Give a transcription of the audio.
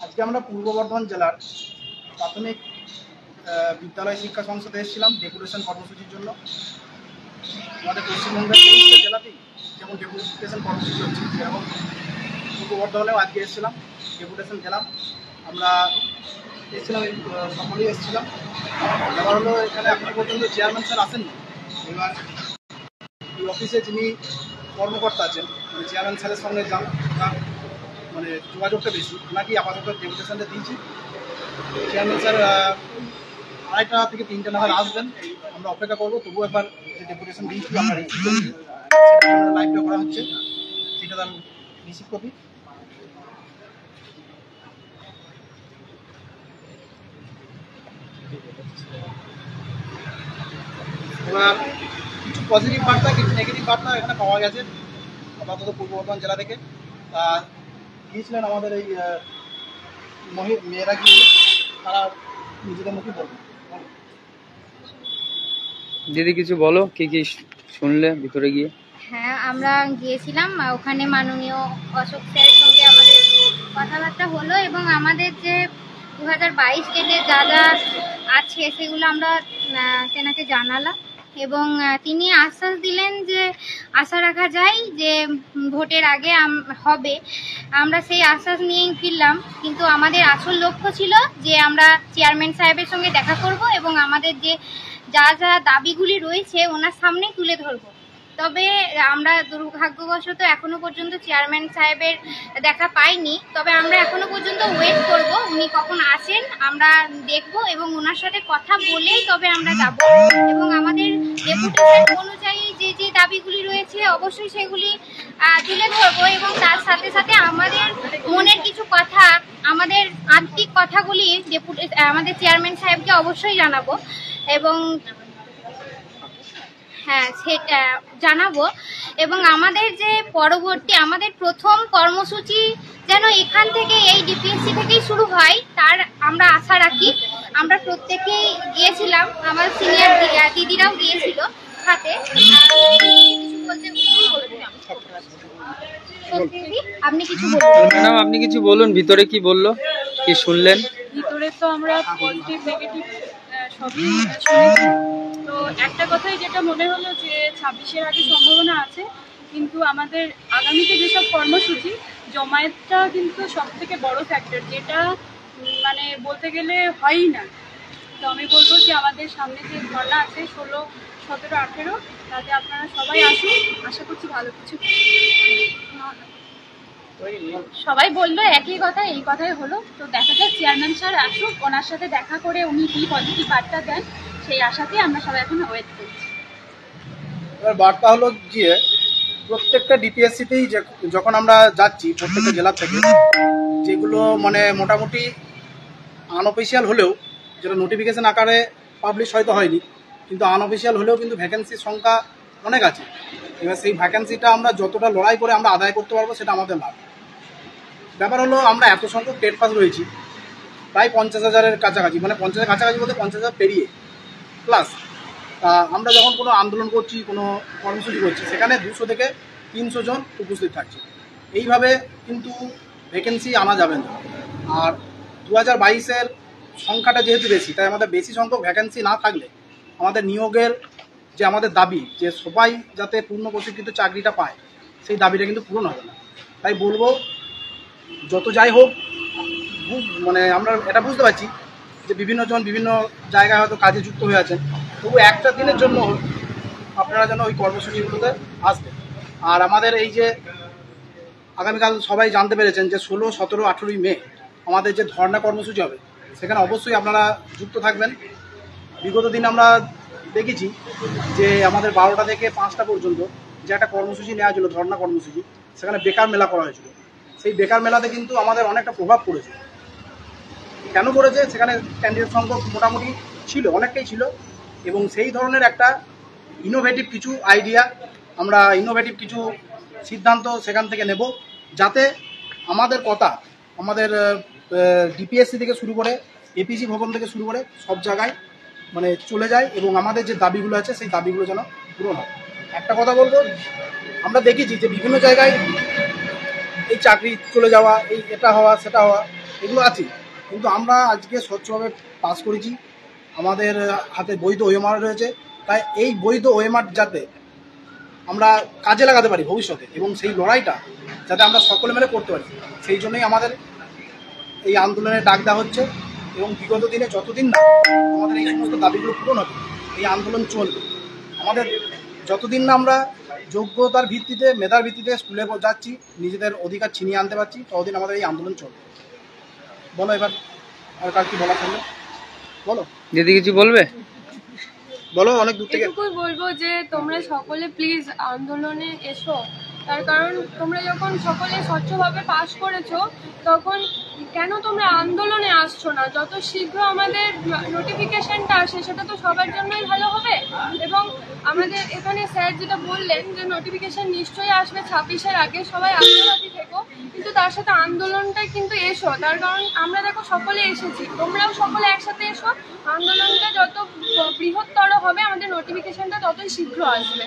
আজকে আমরা পূর্ব বর্ধমান জেলার প্রাথমিক বিদ্যালয় শিক্ষা সংসদে এসেছিলাম ডেপুটেশন কর্মসূচির জন্য। আমাদের পশ্চিমবঙ্গের 23টা জেলাতেই যেমন ডেপুটেশন কর্মসূচি হচ্ছে, যেরকম পূর্ব বর্ধমানেও আজকে এসেছিলাম, ডেপুটেশন গেলাম। আমরা এসেছিলাম, সকলেই এসেছিলাম। এবার হলো এখানে এখনো পর্যন্ত চেয়ারম্যান স্যার আসেননি। এবার এই অফিসে যিনি কর্মকর্তা আছেন, চেয়ারম্যান স্যারের সঙ্গে মানে যোগাযোগটা বেশি, ওনাকেই আপাতত ডেপুটেশনটা দিয়েছি। চেয়ারম্যান স্যার 2:30 থেকে 3টে নাগাদ আসবেন, আমরা অপেক্ষা করবো। তবুও একবার যে ডেপুটেশন দিয়েছি আমরা রিসিভ করেছি, সেটা লাইভটা করা হচ্ছে, সেটা তার রিসিভ কপি। এবার কিছু পজিটিভ বার্তা, কিছু নেগেটিভ বার্তা এখানে পাওয়া গেছে আপাতত পূর্ব বর্ধমান জেলা থেকে। গিয়েছিলেন আমাদের এই মেয়েরা গিয়ে, তারা নিজেদের মুখে বলবেন। দিদি কিছু বলো, কি কি শুনলে ভিতরে গিয়ে? হ্যাঁ, আমরা গিয়েছিলাম, ওখানে মাননীয় অশোক স্যারের সঙ্গে আমাদের কথাবার্তা হলো এবং আমাদের যে 2022 ডেটে যা যা আছে সেগুলো আমরা তেনাকে জানালাম এবং তিনি আশ্বাস দিলেন যে আশা রাখা যায় যে ভোটের আগে হবে। আমরা সেই আশ্বাস নিয়েই ফিরলাম, কিন্তু আমাদের আসল লক্ষ্য ছিল যে আমরা চেয়ারম্যান সাহেবের সঙ্গে দেখা করব এবং আমাদের যে যা যা দাবিগুলি রয়েছে ওনার সামনে তুলে ধরবো। তবে আমরা দুর্ভাগ্যবশত এখনো পর্যন্ত চেয়ারম্যান সাহেবের দেখা পাইনি। তবে আমরা এখনো পর্যন্ত ওয়েট করব, উনি কখন আসেন আমরা দেখব এবং ওনার সাথে কথা বলেই তবে আমরা যাব এবং আমাদের ডেপুটেশন অনুযায়ী যে যে দাবিগুলি রয়েছে অবশ্যই সেগুলি তুলে ধরবো এবং তার সাথে সাথে আমাদের মনের কিছু কথা, আমাদের আন্তরিক কথাগুলি আমাদের চেয়ারম্যান সাহেবকে অবশ্যই জানাবো এবং হ্যাঁ সেটা জানাবো। এবং আমাদের যে পরবর্তী আমাদের প্রথম কর্মসূচি যেন এখান থেকে এই ডিপিএসসি থেকেই শুরু হয় তার আমরা আশা রাখি। আমরা প্রত্যেকেই গিয়েছিলাম, আমার সিনিয়র দিদিরাও গিয়েছিল সাথে। আপনি কিছু বলুন ম্যাডাম, আপনি কিছু বলুন, ভিতরে কি বললো, কি শুনলেন? ভিতরে তো আমরা পজিটিভ নেগেটিভ সবই শুনেছি। তো একটা কথাই যেটা মনে হলো যে 26-এর আগে সম্ভাবনা আছে, কিন্তু আমাদের আগামীতে যেসব কর্মসূচি জমায়েতটা কিন্তু সব থেকে বড় ফ্যাক্টর, যেটা মানে বলতে গেলে হয়ই না। তো আমি বলবো যে আমাদের সামনে যে ধর্না আছে 16, 17, 18, তাতে আপনারা সবাই আসুন, আশা করছি ভালো কিছু। সবাই বললো একই কথা, এই কথাই হলো। তো দেখা যাক চেয়ারম্যান স্যার আসুক, ওনার সাথে দেখা করে উনি কি পজিটিভ বার্তা দেন সেই আশাতেই আমরা সবাই এখন ওয়েট করছি। এবার বার্তা হলো যে প্রত্যেকটা ডিপিএসসিতেই যখন আমরা যাচ্ছি প্রত্যেকটা জেলা থেকে, যেগুলো মানে মোটামুটি আনঅফিসিয়াল হলেও, যেটা নোটিফিকেশন আকারে পাবলিশ হয়তো হয়নি, কিন্তু আনঅফিসিয়াল হলেও কিন্তু ভ্যাকেন্সির সংখ্যা অনেক আছে। এবার সেই ভ্যাকেন্সিটা আমরা যতটা লড়াই করে আমরা আদায় করতে পারবো সেটা আমাদের লাভ। ব্যাপার হলো আমরা এত সংখ্যক টেট পাস রয়েছি, প্রায় 50,000-এর কাছাকাছি, মানে 50,000 কাছাকাছি বলতে 50,000 পেরিয়ে প্লাস। আমরা যখন কোনো আন্দোলন করছি, কোনো কর্মসূচি করছি, সেখানে 200 থেকে 300 জন উপস্থিত থাকছে। এইভাবে কিন্তু ভ্যাকেন্সি আনা যাবে না। আর 2022-এর সংখ্যাটা যেহেতু বেশি, তাই আমাদের বেশি সংখ্যক ভ্যাকেন্সি না থাকলে আমাদের নিয়োগের যে আমাদের দাবি, যে সবাই যাতে পূর্ণ প্রশিক্ষিত চাকরিটা পায়, সেই দাবিটা কিন্তু পূরণ হবে না। তাই বলবো, যত যাই হোক, মানে আমরা এটা বুঝতে পারছি যে বিভিন্ন জন বিভিন্ন জায়গায় হয়তো কাজে যুক্ত হয়ে আছেন, তবু একটা দিনের জন্য আপনারা যেন ওই কর্মসূচিগুলোতে আসবেন। আর আমাদের এই যে আগামীকাল সবাই জানতে পেরেছেন যে 16, 17, 18 মে আমাদের যে ধর্ণা কর্মসূচি হবে, সেখানে অবশ্যই আপনারা যুক্ত থাকবেন। বিগত দিন আমরা দেখেছি যে আমাদের 12টা থেকে 5টা পর্যন্ত যে একটা কর্মসূচি নেওয়া ছিল, ধর্ণা কর্মসূচি, সেখানে বেকার মেলা করা হয়েছিল। সেই বেকার মেলাতে কিন্তু আমাদের অনেকটা প্রভাব পড়েছে। কেন পড়েছে? সেখানে ক্যান্ডিডেট সংখ্যক মোটামুটি ছিল, অনেকটাই ছিল, এবং সেই ধরনের একটা ইনোভেটিভ কিছু আইডিয়া, আমরা ইনোভেটিভ কিছু সিদ্ধান্ত সেখান থেকে নেব, যাতে আমাদের কথা আমাদের ডিপিএসসি থেকে শুরু করে এপিসি ভবন থেকে শুরু করে সব জায়গায় মানে চলে যায় এবং আমাদের যে দাবিগুলো আছে সেই দাবিগুলো যেন পূরণ হয়। একটা কথা বলবো, আমরা দেখেছি যে বিভিন্ন জায়গায় এই চাকরি চলে যাওয়া, এই এটা হওয়া সেটা হওয়া, এগুলো আছে, কিন্তু আমরা আজকে স্বচ্ছভাবে পাস করেছি, আমাদের হাতে বৈধ ওএমআর রয়েছে। তাই এই বৈধ ওএমআর যাতে আমরা কাজে লাগাতে পারি ভবিষ্যতে, এবং সেই লড়াইটা যাতে আমরা সকলে মিলে করতে পারি, সেই জন্যই আমাদের এই আন্দোলনের ডাক দেওয়া হচ্ছে। এবং বিগত দিনে যতদিন না আমাদের এই সমস্ত দাবিগুলো পূরণ হবে, এই আন্দোলন চলবে। আমাদের যতদিন না আমরা যোগ্যতার ভিত্তিতে, মেধার ভিত্তিতে স্কুলে যাচ্ছি, নিজেদের অধিকার ছিনিয়ে আনতে পারছি, ততদিন আমাদের এই আন্দোলন চলবে। বলো এবার আর কার কি বলা থাকবে বলো। দিদি কিছু বলবে? বলো, অনেক দূর থেকে। এটুকুই বলবো যে তোমরা সকলে প্লিজ আন্দোলনে এসো। তার কারণ তোমরা যখন সকলে স্বচ্ছভাবে পাস করেছো, তখন কেন তোমরা আন্দোলনে আসছো না? যত শীঘ্র আমাদের নোটিফিকেশনটা আসে সেটা তো সবার জন্যই ভালো হবে। এবং আমাদের এখানে স্যার যেটা বললেন যে নোটিফিকেশন নিশ্চয়ই আসবে 26-এর আগে, সবাই আশাবাদী থেকো, কিন্তু তার সাথে আন্দোলনটা কিন্তু এসো। তার কারণ আমরা দেখো সকলে এসেছি, তোমরাও সকলে একসাথে এসো। আন্দোলনটা যত বৃহত্তর হবে, আমাদের নোটিফিকেশনটা ততই শীঘ্র আসবে।